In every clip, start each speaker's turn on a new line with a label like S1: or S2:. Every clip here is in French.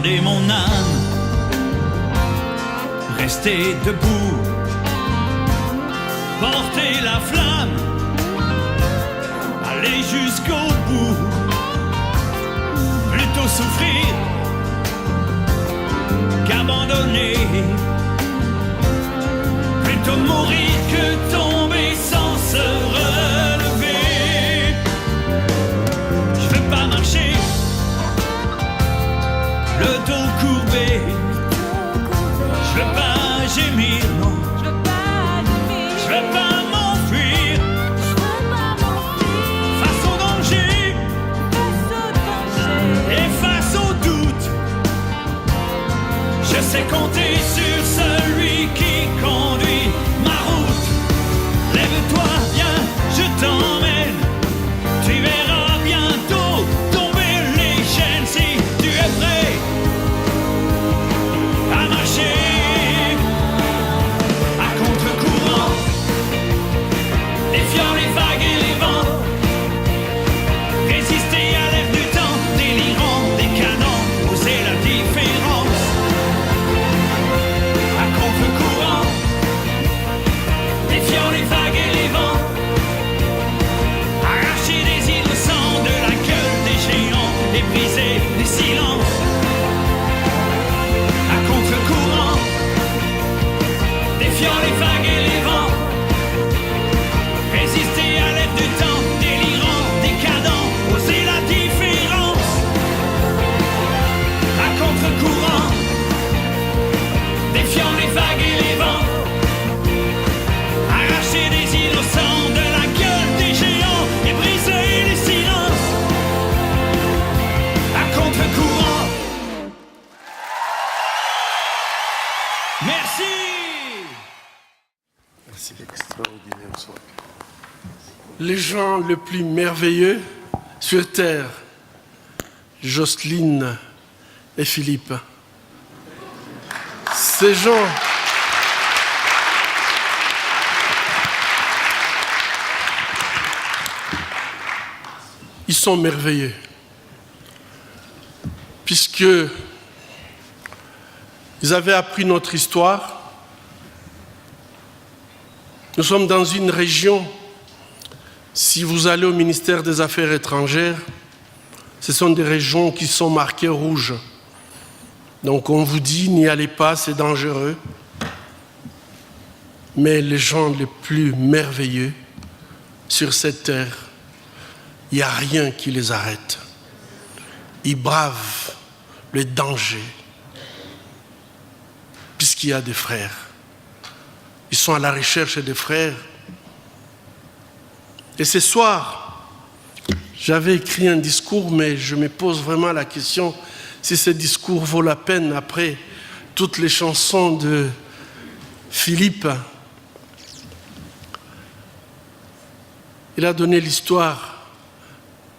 S1: garder mon âme, rester debout, porter la flamme, aller jusqu'au bout, plutôt souffrir qu'abandonner, plutôt mourir que tomber sans se relever. Je veux pas marcher le dos courbé, je veux pas gémir, non, je veux pas m'enfuir face au danger et face au doute. Je sais compter sur celui qui conduit ma route. Lève-toi, viens, je t'emmène, tu verras bientôt tomber les chaînes si tu es prêt à marcher à contre-courant, défiant les vagues et les vents, résister à l'air du temps, délirant, décadent, oser la différence. À contre-courant, défiant les vagues et les vents, arracher des îles au sang de la gueule des géants et briser les silences. À contre-courant, défiant les vagues et les vents, résister à l'aide du temps, délirant, décadent, oser la différence. À contre-courant, défiant les vagues et les vents, arracher des îles au sang de la gueule des géants et briser les silences. À contre-courant. Merci.
S2: C'est extraordinaire, ça. Les gens les plus merveilleux sur terre, Jocelyne et Philippe. Ces gens, ils sont merveilleux, puisque ils avaient appris notre histoire. Nous sommes dans une région, si vous allez au ministère des Affaires étrangères, ce sont des régions qui sont marquées rouges. Donc on vous dit, n'y allez pas, c'est dangereux. Mais les gens les plus merveilleux sur cette terre, il n'y a rien qui les arrête. Ils bravent le danger, puisqu'il y a des frères. Ils sont à la recherche des frères. Et ce soir, j'avais écrit un discours, mais je me pose vraiment la question si ce discours vaut la peine après toutes les chansons de Philippe. Il a donné l'histoire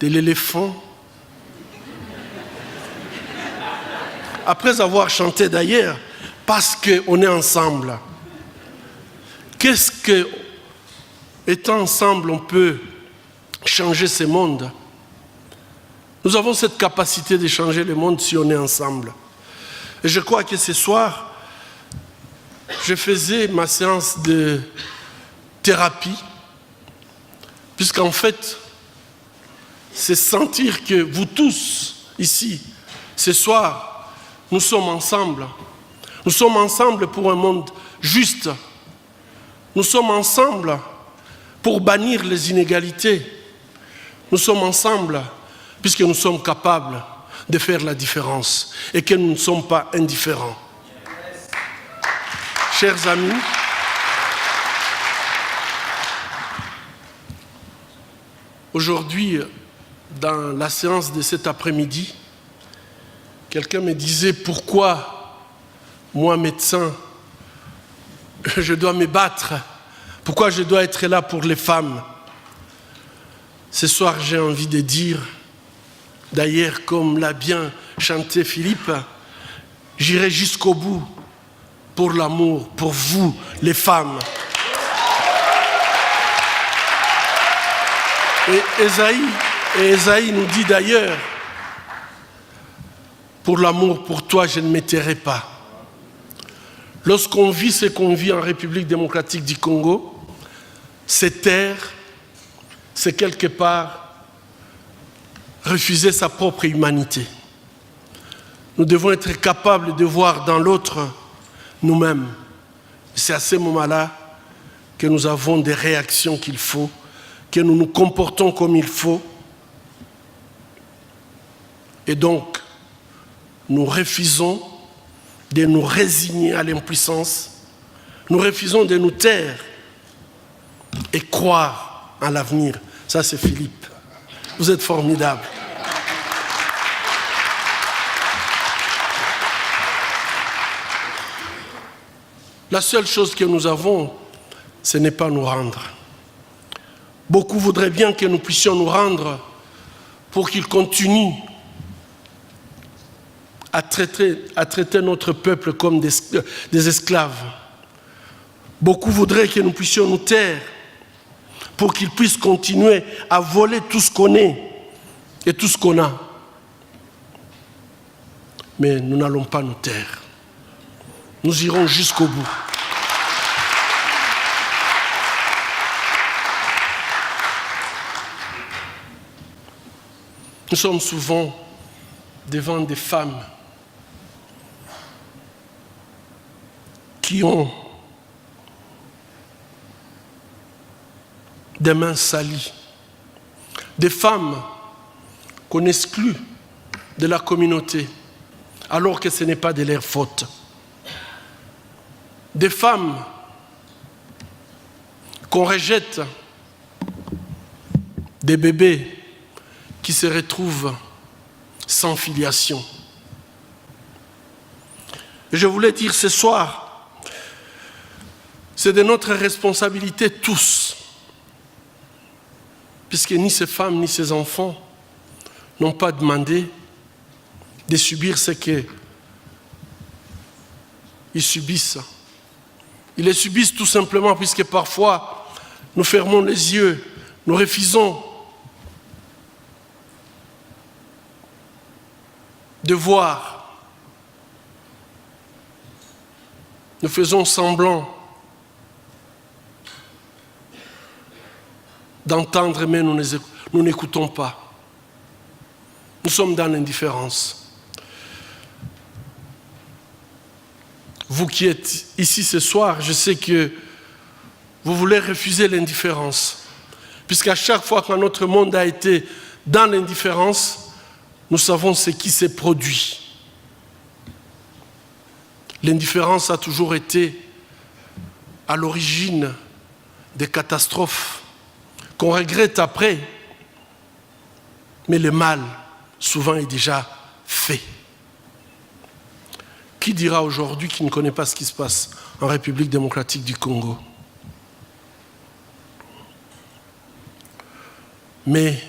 S2: de l'éléphant. Après avoir chanté d'ailleurs, parce qu'on est ensemble. Qu'est-ce que, étant ensemble, on peut changer ce monde? Nous avons cette capacité de changer le monde si on est ensemble. Et je crois que ce soir, je faisais ma séance de thérapie, puisqu'en fait, c'est sentir que vous tous, ici, ce soir, nous sommes ensemble. Nous sommes ensemble pour un monde juste. Nous sommes ensemble pour bannir les inégalités. Nous sommes ensemble puisque nous sommes capables de faire la différence et que nous ne sommes pas indifférents. Chers amis, aujourd'hui, dans la séance de cet après-midi, quelqu'un me disait pourquoi, moi médecin, je dois me battre, pourquoi je dois être là pour les femmes. Ce soir, j'ai envie de dire, d'ailleurs, comme l'a bien chanté Philippe, j'irai jusqu'au bout pour l'amour, pour vous, les femmes. Et Ésaïe nous dit d'ailleurs, pour l'amour pour toi, je ne me tairai pas. Lorsqu'on vit ce qu'on vit en République démocratique du Congo, se taire, c'est quelque part refuser sa propre humanité. Nous devons être capables de voir dans l'autre nous-mêmes. C'est à ce moment-là que nous avons des réactions qu'il faut, que nous nous comportons comme il faut. Et donc, nous refusons de nous résigner à l'impuissance, nous refusons de nous taire et croire en l'avenir. Ça, c'est Philippe. Vous êtes formidable. La seule chose que nous avons, ce n'est pas nous rendre. Beaucoup voudraient bien que nous puissions nous rendre pour qu'ils continuent à traiter notre peuple comme des esclaves. Beaucoup voudraient que nous puissions nous taire pour qu'ils puissent continuer à voler tout ce qu'on est et tout ce qu'on a. Mais nous n'allons pas nous taire. Nous irons jusqu'au bout. Nous sommes souvent devant des femmes qui ont des mains salies, des femmes qu'on exclut de la communauté alors que ce n'est pas de leur faute, des femmes qu'on rejette, des bébés qui se retrouvent sans filiation. Et je voulais dire ce soir, c'est de notre responsabilité tous, puisque ni ces femmes ni ces enfants n'ont pas demandé de subir ce qu'ils subissent. Ils les subissent tout simplement puisque parfois nous fermons les yeux, nous refusons de voir. Nous faisons semblant d'entendre, mais nous n'écoutons pas. Nous sommes dans l'indifférence. Vous qui êtes ici ce soir, je sais que vous voulez refuser l'indifférence. Puisqu'à chaque fois que notre monde a été dans l'indifférence, nous savons ce qui s'est produit. L'indifférence a toujours été à l'origine des catastrophes qu'on regrette après, mais le mal, souvent, est déjà fait. Qui dira aujourd'hui qu'il ne connaît pas ce qui se passe en République démocratique du Congo? Mais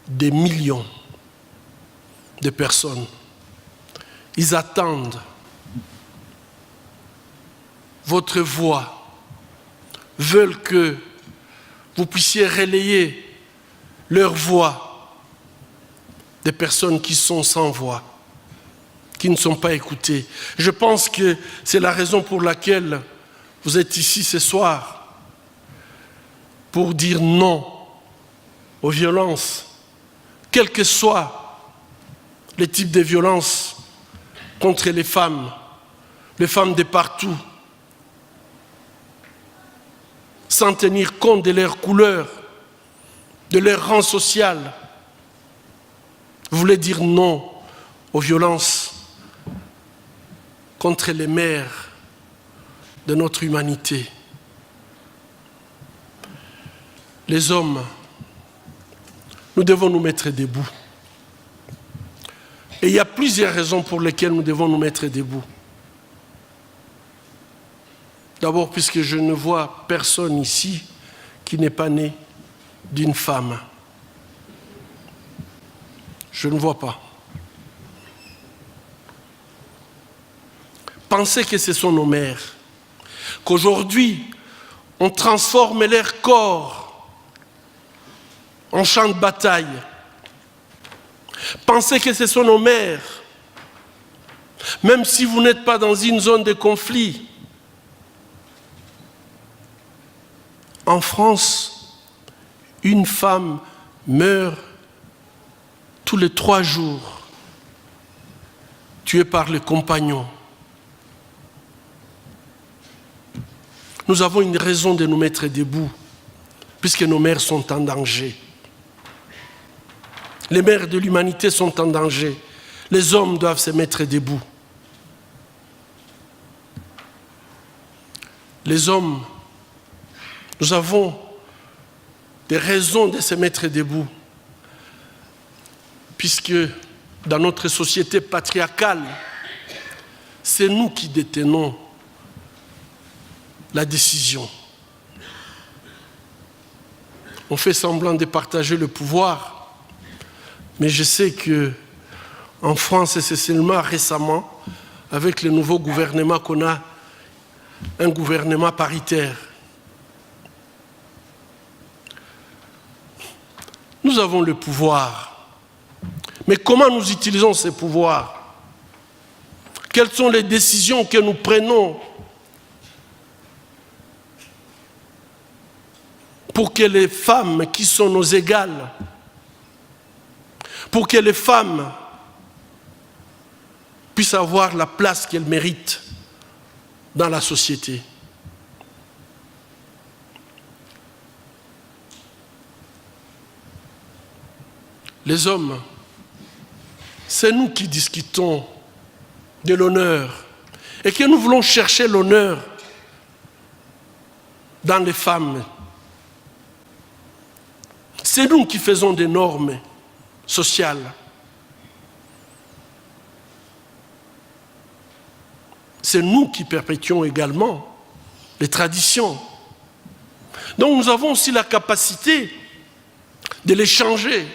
S2: des millions de personnes, ils attendent votre voix, veulent que vous puissiez relayer leur voix, des personnes qui sont sans voix, qui ne sont pas écoutées. Je pense que c'est la raison pour laquelle vous êtes ici ce soir, pour dire non aux violences, quel que soit le type de violence contre les femmes de partout, sans tenir compte de leur couleur, de leur rang social. Vous voulez dire non aux violences contre les mères de notre humanité. Les hommes, nous devons nous mettre debout. Et il y a plusieurs raisons pour lesquelles nous devons nous mettre debout. D'abord, puisque je ne vois personne ici qui n'est pas né d'une femme. Je ne vois pas. Pensez que ce sont nos mères, qu'aujourd'hui, on transforme leur corps en champ de bataille. Pensez que ce sont nos mères Même si vous n'êtes pas dans une zone de conflit. En France, une femme meurt tous les 3 jours, tuée par le compagnon. Nous avons une raison de nous mettre debout, puisque nos mères sont en danger. Les mères de l'humanité sont en danger. Les hommes doivent se mettre debout. Les hommes, nous avons des raisons de se mettre debout, puisque dans notre société patriarcale, c'est nous qui détenons la décision. On fait semblant de partager le pouvoir, mais je sais qu'en France, et c'est seulement récemment, avec le nouveau gouvernement qu'on a, un gouvernement paritaire. Nous avons le pouvoir, mais comment nous utilisons ces pouvoirs? Quelles sont les décisions que nous prenons pour que les femmes qui sont nos égales, pour que les femmes puissent avoir la place qu'elles méritent dans la société? Les hommes, c'est nous qui discutons de l'honneur et que nous voulons chercher l'honneur dans les femmes. C'est nous qui faisons des normes sociales. C'est nous qui perpétuons également les traditions. Donc nous avons aussi la capacité de les changer.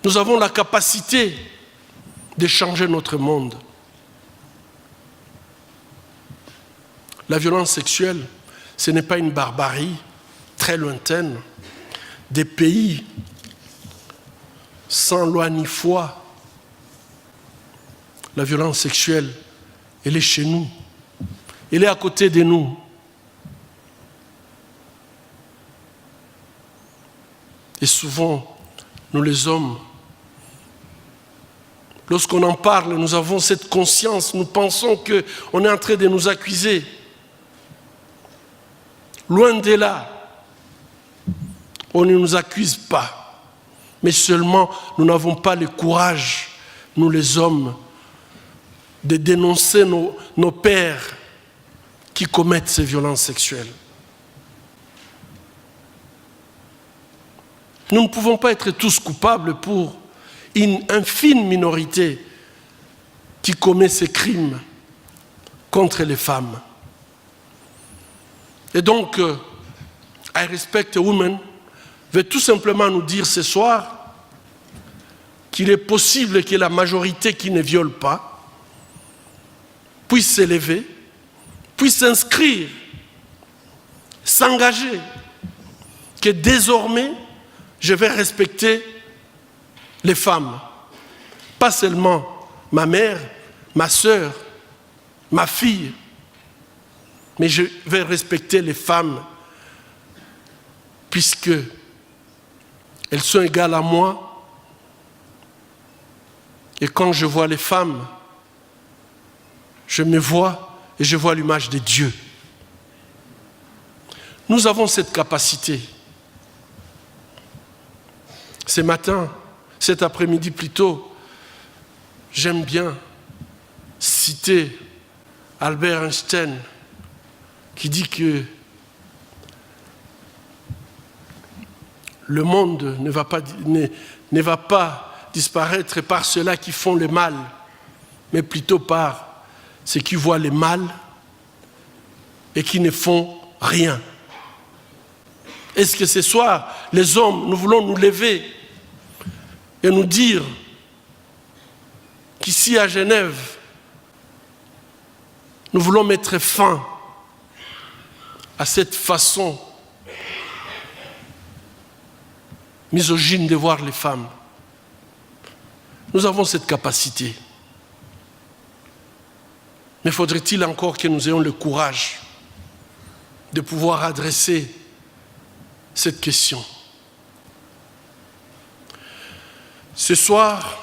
S2: Nous avons la capacité de changer notre monde. La violence sexuelle, ce n'est pas une barbarie très lointaine. Des pays sans loi ni foi. La violence sexuelle, elle est chez nous. Elle est à côté de nous. Et souvent, nous les hommes, lorsqu'on en parle, nous avons cette conscience, nous pensons qu'on est en train de nous accuser. Loin de là, on ne nous accuse pas, mais seulement nous n'avons pas le courage, nous les hommes, de dénoncer nos pères qui commettent ces violences sexuelles. Nous ne pouvons pas être tous coupables pour une infime minorité qui commet ces crimes contre les femmes. Et donc, I Respect Women veut tout simplement nous dire ce soir qu'il est possible que la majorité qui ne viole pas puisse s'élever, puisse s'inscrire, s'engager, que désormais, je vais respecter les femmes. Pas seulement ma mère, ma sœur, ma fille, mais je vais respecter les femmes puisque elles sont égales à moi. Et quand je vois les femmes, je me vois et je vois l'image de Dieu. Nous avons cette capacité. Ce matin, cet après-midi plutôt, j'aime bien citer Albert Einstein qui dit que le monde ne va pas disparaître par ceux-là qui font le mal, mais plutôt par ceux qui voient le mal et qui ne font rien. Est-ce que ce soir, les hommes, nous voulons nous lever et nous dire qu'ici à Genève, nous voulons mettre fin à cette façon misogyne de voir les femmes? Nous avons cette capacité. Mais faudrait-il encore que nous ayons le courage de pouvoir adresser cette question. Ce soir,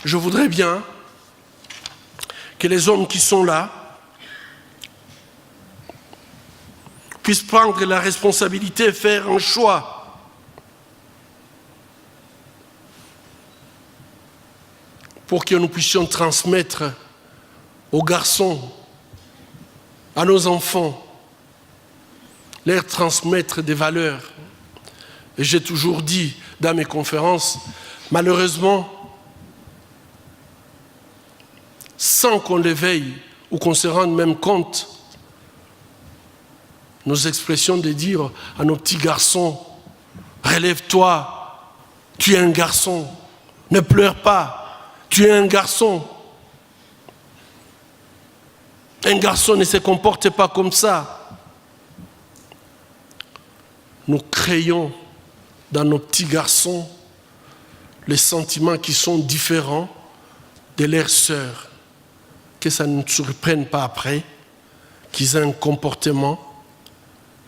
S2: je voudrais bien que les hommes qui sont là puissent prendre la responsabilité et faire un choix. Pour que nous puissions transmettre aux garçons, à nos enfants, leur transmettre des valeurs. Et j'ai toujours dit dans mes conférences, malheureusement, sans qu'on l'éveille ou qu'on se rende même compte, nos expressions de dire à nos petits garçons, relève-toi, tu es un garçon, ne pleure pas, tu es un garçon. Un garçon ne se comporte pas comme ça. Nous créons dans nos petits garçons les sentiments qui sont différents de leurs sœurs. Que ça ne nous surprenne pas après qu'ils aient un comportement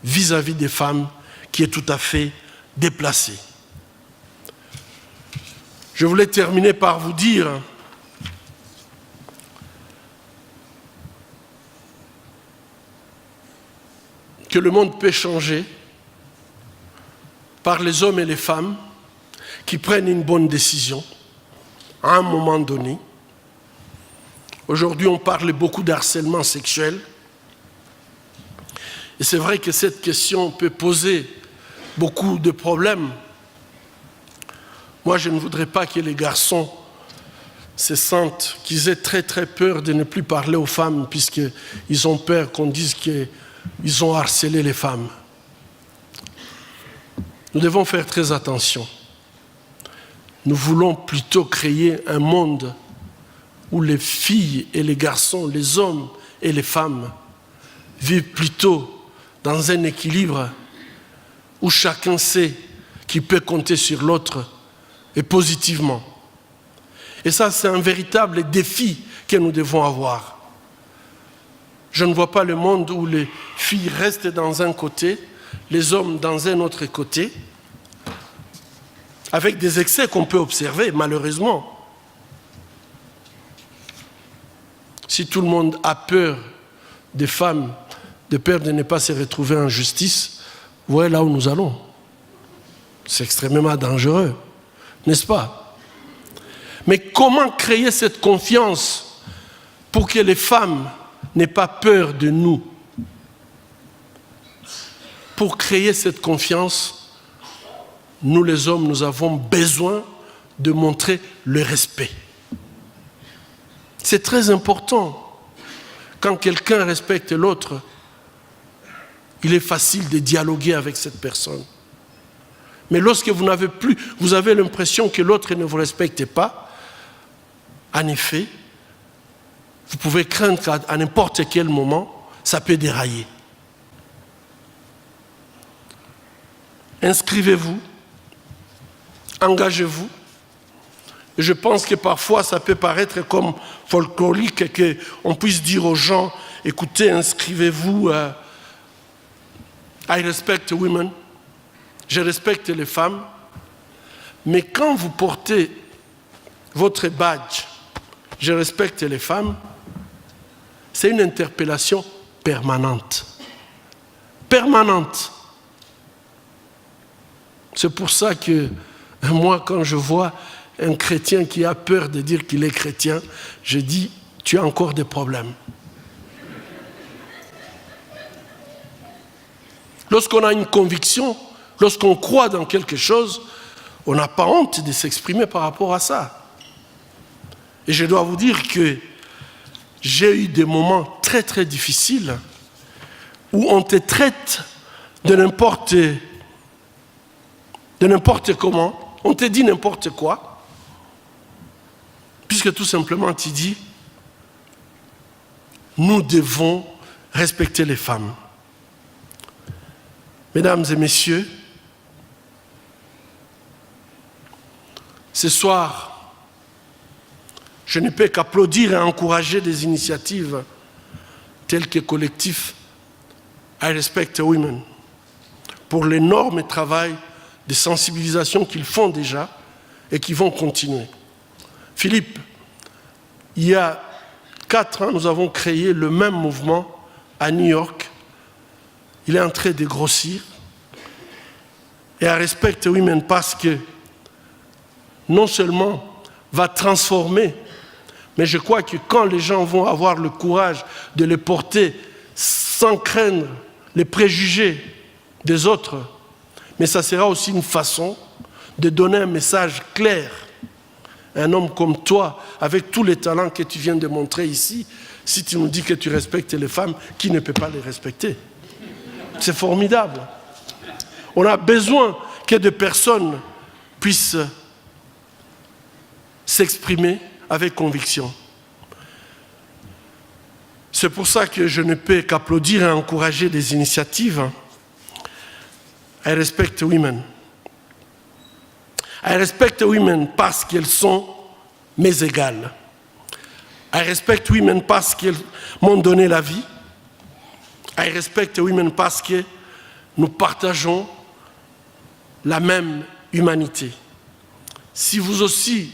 S2: vis-à-vis des femmes qui est tout à fait déplacé. Je voulais terminer par vous dire que le monde peut changer par les hommes et les femmes qui prennent une bonne décision à un moment donné. Aujourd'hui, on parle beaucoup d'harcèlement sexuel. Et c'est vrai que cette question peut poser beaucoup de problèmes. Moi, je ne voudrais pas que les garçons se sentent, qu'ils aient très très peur de ne plus parler aux femmes, puisqu'ils ont peur qu'on dise qu'ils ont harcelé les femmes. Nous devons faire très attention. Nous voulons plutôt créer un monde où les filles et les garçons, les hommes et les femmes vivent plutôt dans un équilibre où chacun sait qu'il peut compter sur l'autre et positivement. Et ça, c'est un véritable défi que nous devons avoir. Je ne vois pas le monde où les filles restent dans un côté, les hommes dans un autre côté, avec des excès qu'on peut observer, malheureusement. Si tout le monde a peur des femmes, de peur de ne pas se retrouver en justice, vous voyez là où nous allons. C'est extrêmement dangereux, n'est-ce pas? Mais comment créer cette confiance pour que les femmes n'aient pas peur de nous? Pour créer cette confiance, nous les hommes, nous avons besoin de montrer le respect. C'est très important. Quand quelqu'un respecte l'autre, il est facile de dialoguer avec cette personne. Mais lorsque vous n'avez plus, vous avez l'impression que l'autre ne vous respecte pas, en effet, vous pouvez craindre qu'à n'importe quel moment, ça peut dérailler. Inscrivez-vous, engagez-vous. Et je pense que parfois, ça peut paraître comme folklorique qu'on puisse dire aux gens, écoutez, inscrivez-vous, I respect women, je respecte les femmes, mais quand vous portez votre badge, je respecte les femmes, c'est une interpellation permanente. Permanente. C'est pour ça que moi, quand je vois un chrétien qui a peur de dire qu'il est chrétien, je dis, tu as encore des problèmes. Lorsqu'on a une conviction, lorsqu'on croit dans quelque chose, on n'a pas honte de s'exprimer par rapport à ça. Et je dois vous dire que j'ai eu des moments très très difficiles où on te traite de n'importe comment, on te dit n'importe quoi, puisque tout simplement tu dis, nous devons respecter les femmes. Mesdames et messieurs, ce soir, je ne peux qu'applaudir et encourager des initiatives tel que collectif I Respect Women, pour l'énorme travail de sensibilisation qu'ils font déjà et qui vont continuer. Philippe, il y a 4 ans, nous avons créé le même mouvement à New York. Il est en train de grossir. Et I Respect Women parce que non seulement va transformer, mais je crois que quand les gens vont avoir le courage de les porter sans craindre les préjugés des autres, mais ça sera aussi une façon de donner un message clair. Un homme comme toi, avec tous les talents que tu viens de montrer ici, si tu nous dis que tu respectes les femmes, qui ne peut pas les respecter? C'est formidable. On a besoin que des personnes puissent s'exprimer avec conviction. C'est pour ça que je ne peux qu'applaudir et encourager des initiatives. I Respect Women. I Respect Women parce qu'elles sont mes égales. I Respect Women parce qu'elles m'ont donné la vie. I Respect Women parce que nous partageons la même humanité. Si vous aussi,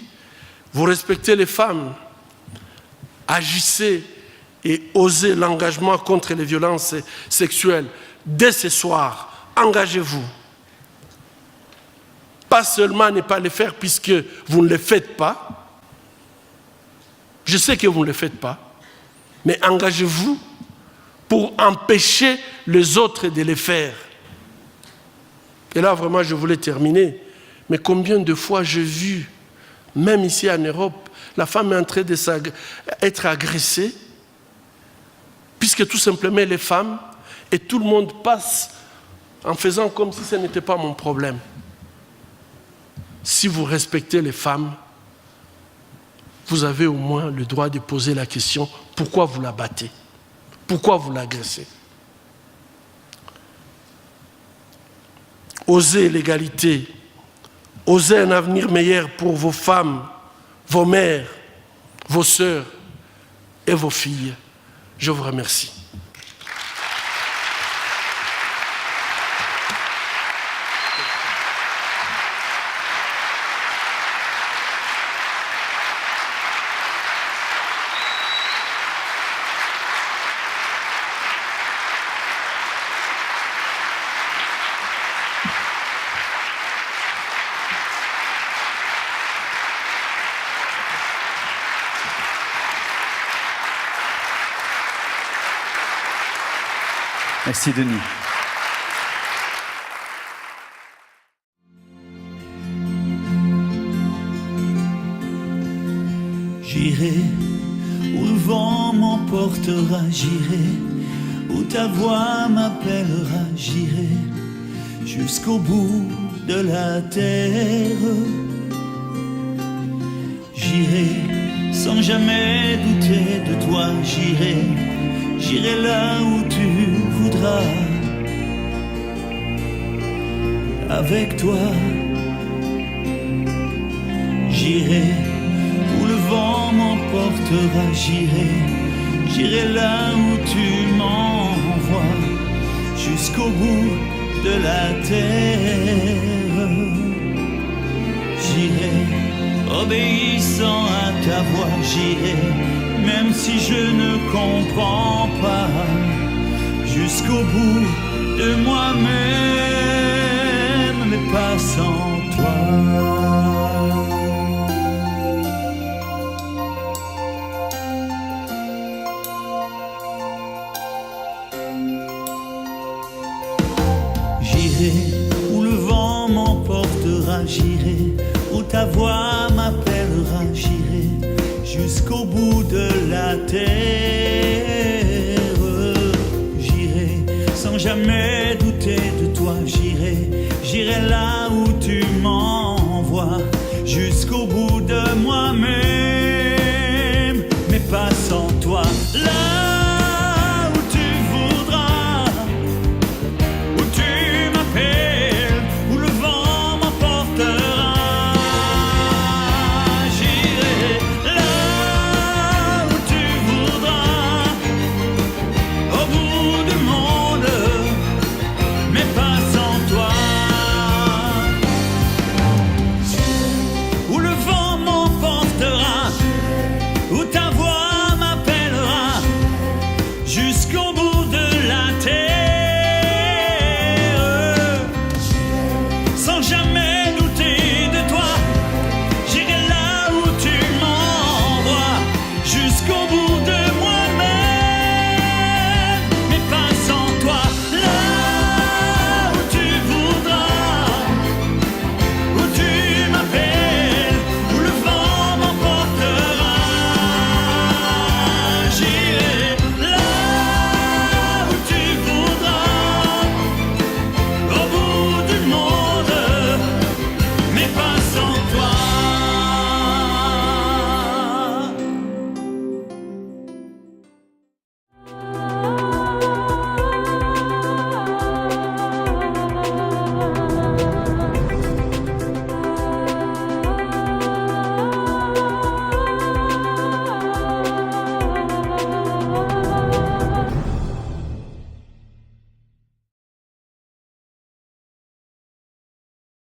S2: vous respectez les femmes, agissez et osez l'engagement contre les violences sexuelles, dès ce soir, engagez-vous. Pas seulement ne pas le faire puisque vous ne le faites pas. Je sais que vous ne le faites pas, mais engagez-vous pour empêcher les autres de le faire. Et là, vraiment, je voulais terminer. Mais combien de fois j'ai vu, même ici en Europe, la femme est en train d'être agressée, puisque tout simplement les femmes, et tout le monde passe en faisant comme si ce n'était pas mon problème. Si vous respectez les femmes, vous avez au moins le droit de poser la question, pourquoi vous la battez? Pourquoi vous l'agressez? Osez l'égalité, osez un avenir meilleur pour vos femmes, vos mères, vos sœurs et vos filles. Je vous remercie.
S3: Merci Denis.
S1: J'irai où le vent m'emportera, j'irai où ta voix m'appellera, j'irai jusqu'au bout de la terre. J'irai sans jamais douter de toi, j'irai là où tu voudras. Avec toi, j'irai où le vent m'emportera, j'irai là où tu m'envoies, jusqu'au bout de la terre. J'irai obéissant à ta voix, j'irai même si je ne comprends pas, jusqu'au bout de moi-même, mais pas sans toi. J'irai où le vent m'emportera, j'irai où ta voix m'appellera, j'irai jusqu'au bout de la terre. J'irai sans jamais douter de toi, j'irai là où tu m'envoies, jusqu'au bout de moi-même.